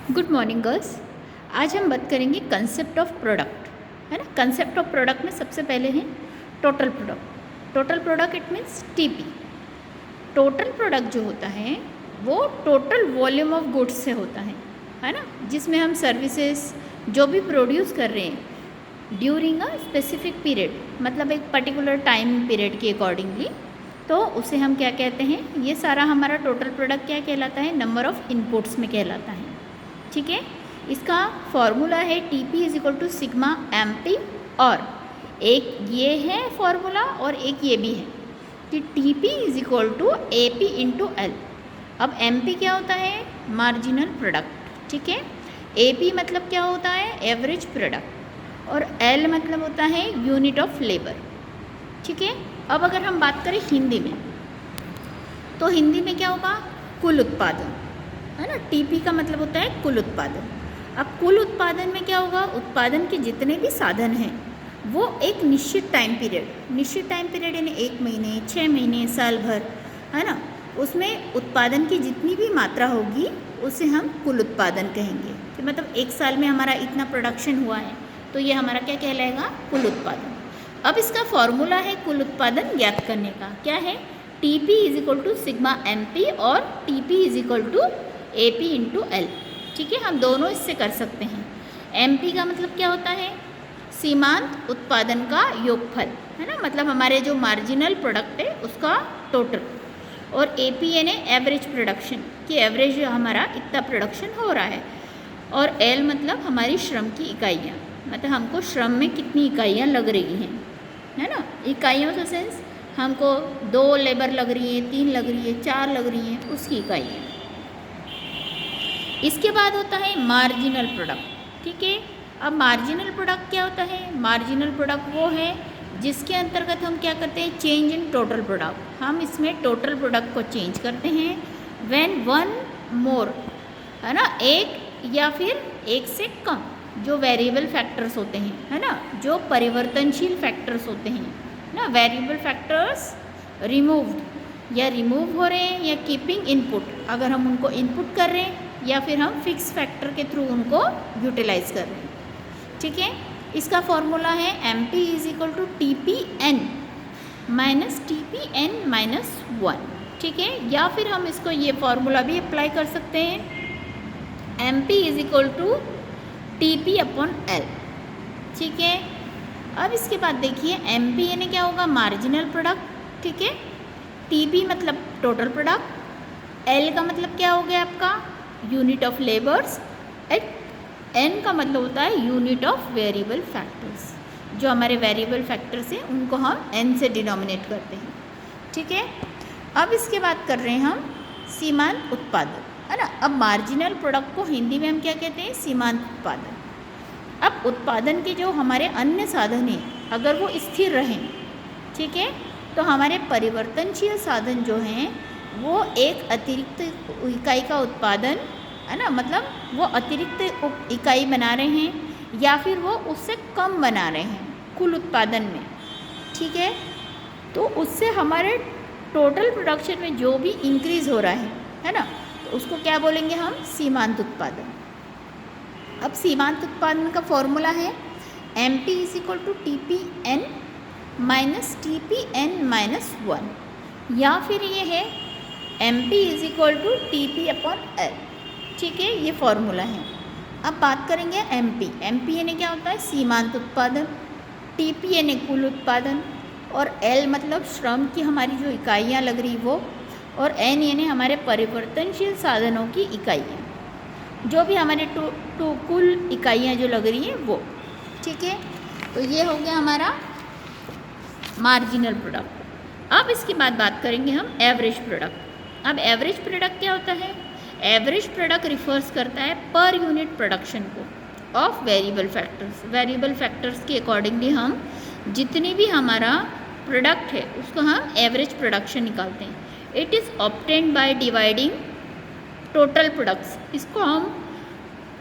Good morning girls. आज हम बात करेंगे कंसेप्ट ऑफ प्रोडक्ट, है ना। कंसेप्ट ऑफ प्रोडक्ट में सबसे पहले है total product. Total product it means TP. Total product जो होता है वो टोटल वॉल्यूम ऑफ गुड्स से होता है ना, जिसमें हम सर्विसेज जो भी प्रोड्यूस कर रहे हैं ड्यूरिंग अ स्पेसिफिक पीरियड, मतलब एक पर्टिकुलर टाइम पीरियड के अकॉर्डिंगली, तो उसे हम क्या कहते हैं, ये सारा हमारा टोटल प्रोडक्ट क्या कहलाता है, नंबर ऑफ इनपुट्स में कहलाता है। ठीक है, इसका फॉर्मूला है TP is equal to sigma M P, और एक ये है फॉर्मूला और एक ये भी है कि TP is equal to A P into L. अब एम पी क्या होता है, मार्जिनल प्रोडक्ट। ठीक है, ए पी मतलब क्या होता है, एवरेज प्रोडक्ट, और एल मतलब होता है यूनिट ऑफ लेबर। ठीक है, अब अगर हम बात करें हिंदी में, तो हिंदी में क्या होगा, कुल उत्पादन, है ना। टीपी का मतलब होता है कुल उत्पादन। अब कुल उत्पादन में क्या होगा, उत्पादन के जितने भी साधन हैं वो एक निश्चित टाइम पीरियड यानी 1 महीने, 6 महीने, साल भर, है ना, उसमें उत्पादन की जितनी भी मात्रा होगी उसे हम कुल उत्पादन कहेंगे। कि मतलब 1 साल में हमारा इतना प्रोडक्शन हुआ है तो ये हमारा क्या कहलाएगा, कुल उत्पादन। अब इसका फॉर्मूला है कुल उत्पादन ज्ञात करने का, क्या है, TP is equal to sigma M P और TP is equal to A P into L. ठीक है, हम दोनों इससे कर सकते हैं। एम पी का मतलब क्या होता है, सीमांत उत्पादन का योगफल, है ना, मतलब हमारे जो मार्जिनल प्रोडक्ट है उसका टोटल, और ए पी यानी एवरेज प्रोडक्शन, कि एवरेज हमारा इतना प्रोडक्शन हो रहा है, और एल मतलब हमारी श्रम की इकाइयाँ, मतलब हमको श्रम में कितनी इकाइयाँ लग रही हैं, है ना। इकाइयों का सेंस हमको 2 लेबर लग रही है, 3 लग रही है, 4 लग रही हैं, उसकी इकाइयाँ। इसके बाद होता है मार्जिनल प्रोडक्ट। ठीक है, अब मार्जिनल प्रोडक्ट क्या होता है, मार्जिनल प्रोडक्ट वो है जिसके अंतर्गत हम क्या करते हैं, चेंज इन टोटल प्रोडक्ट। हम इसमें टोटल प्रोडक्ट को चेंज करते हैं व्हेन वन मोर, है ना, एक या फिर एक से कम जो वेरिएबल फैक्टर्स होते हैं, है ना, जो परिवर्तनशील फैक्टर्स होते हैं ना, वेरिएबल फैक्टर्स रिमूव्ड या रिमूव हो रहे हैं, या कीपिंग इनपुट, अगर हम उनको इनपुट कर रहे हैं, या फिर हम फिक्स फैक्टर के थ्रू उनको यूटिलाइज कर रहे हैं। ठीक है, इसका फॉर्मूला है M P is equal to T P N minus T P N minus 1। ठीक है, या फिर हम इसको ये फॉर्मूला भी अप्लाई कर सकते हैं, M P is equal to T P upon L. ठीक है, अब इसके बाद देखिए एम पी यानी क्या होगा, मार्जिनल प्रोडक्ट। ठीक है, टी पी मतलब टोटल प्रोडक्ट, एल का मतलब क्या हो गया आपका, यूनिट ऑफ लेबर्स, एन का मतलब होता है यूनिट ऑफ वेरिएबल फैक्टर्स। जो हमारे वेरिएबल फैक्टर्स हैं उनको हम एन से डिनोमिनेट करते हैं। ठीक है, अब इसके बाद कर रहे हैं हम सीमांत उत्पादन, है ना। अब मार्जिनल प्रोडक्ट को हिंदी में हम क्या कहते हैं, सीमांत उत्पादन। अब उत्पादन के जो हमारे अन्य साधन हैं अगर वो स्थिर रहें, ठीक है, तो हमारे परिवर्तनशील साधन जो हैं वो एक अतिरिक्त इकाई का उत्पादन, है ना, मतलब वो अतिरिक्त इकाई बना रहे हैं या फिर वो उससे कम बना रहे हैं कुल उत्पादन में। ठीक है, तो उससे हमारे टोटल प्रोडक्शन में जो भी इंक्रीज हो रहा है ना, तो उसको क्या बोलेंगे हम, सीमांत उत्पादन। अब सीमांत उत्पादन का फॉर्मूला है M P is equal to T P N minus T P N minus 1, या फिर ये है M P is equal to T P upon L. ठीक है, ये फॉर्मूला है। अब बात करेंगे एम पी यानी क्या होता है, सीमांत उत्पादन, टी पी यानी कुल उत्पादन, और एल मतलब श्रम की हमारी जो इकाइयाँ लग रही वो, और एन यानी हमारे परिवर्तनशील साधनों की इकाइयाँ, जो भी हमारे कुल इकाइयाँ जो लग रही हैं वो। ठीक है, तो ये हो गया हमारा मार्जिनल प्रोडक्ट। अब इसके बाद बात करेंगे हम एवरेज प्रोडक्ट। अब एवरेज प्रोडक्ट क्या होता है, एवरेज प्रोडक्ट रिफर्स करता है पर यूनिट प्रोडक्शन को of variable factors. Variable factors के अकॉर्डिंगली हम जितनी भी हमारा प्रोडक्ट है उसको हम एवरेज प्रोडक्शन निकालते हैं। It is obtained by dividing total products, इसको हम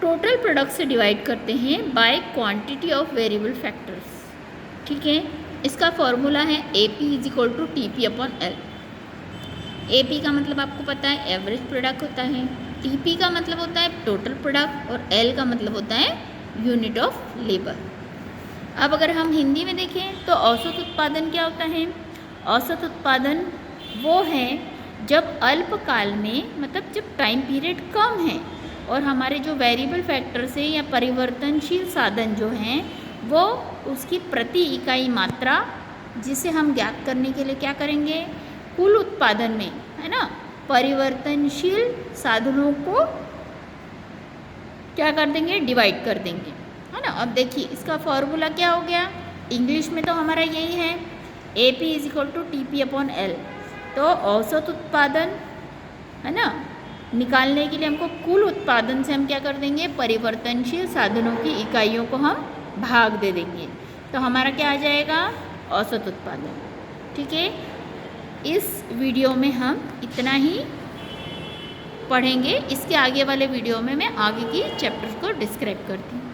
टोटल प्रोडक्ट से डिवाइड करते हैं by quantity of variable factors. ठीक है, इसका फॉर्मूला है A P is equal to T P upon L. A P का मतलब आपको पता है एवरेज प्रोडक्ट होता है, टीपी का मतलब होता है टोटल प्रोडक्ट और एल का मतलब होता है यूनिट ऑफ लेबर। अब अगर हम हिंदी में देखें तो औसत उत्पादन क्या होता है? औसत उत्पादन वो है जब अल्पकाल में, मतलब जब टाइम पीरियड कम है और हमारे जो वेरिएबल फैक्टर्स हैं या परिवर्तनशील साधन जो हैं वो उसकी प्रति इकाई मात्रा, जिसे हम ज्ञात करने के लिए क्या करेंगे, कुल उत्पादन में, है ना, परिवर्तनशील साधनों को क्या कर देंगे, डिवाइड कर देंगे, है ना। अब देखिए इसका फॉर्मूला क्या हो गया, इंग्लिश में तो हमारा यही है AP is equal to TP upon L। तो औसत उत्पादन, है ना, निकालने के लिए हमको कुल उत्पादन से हम क्या कर देंगे, परिवर्तनशील साधनों की इकाइयों को हम भाग दे देंगे, तो हमारा क्या आ जाएगा, औसत उत्पादन। ठीक है, इस वीडियो में हम इतना ही पढ़ेंगे। इसके आगे वाले वीडियो में मैं आगे की चैप्टर को डिस्क्राइब करती हूँ।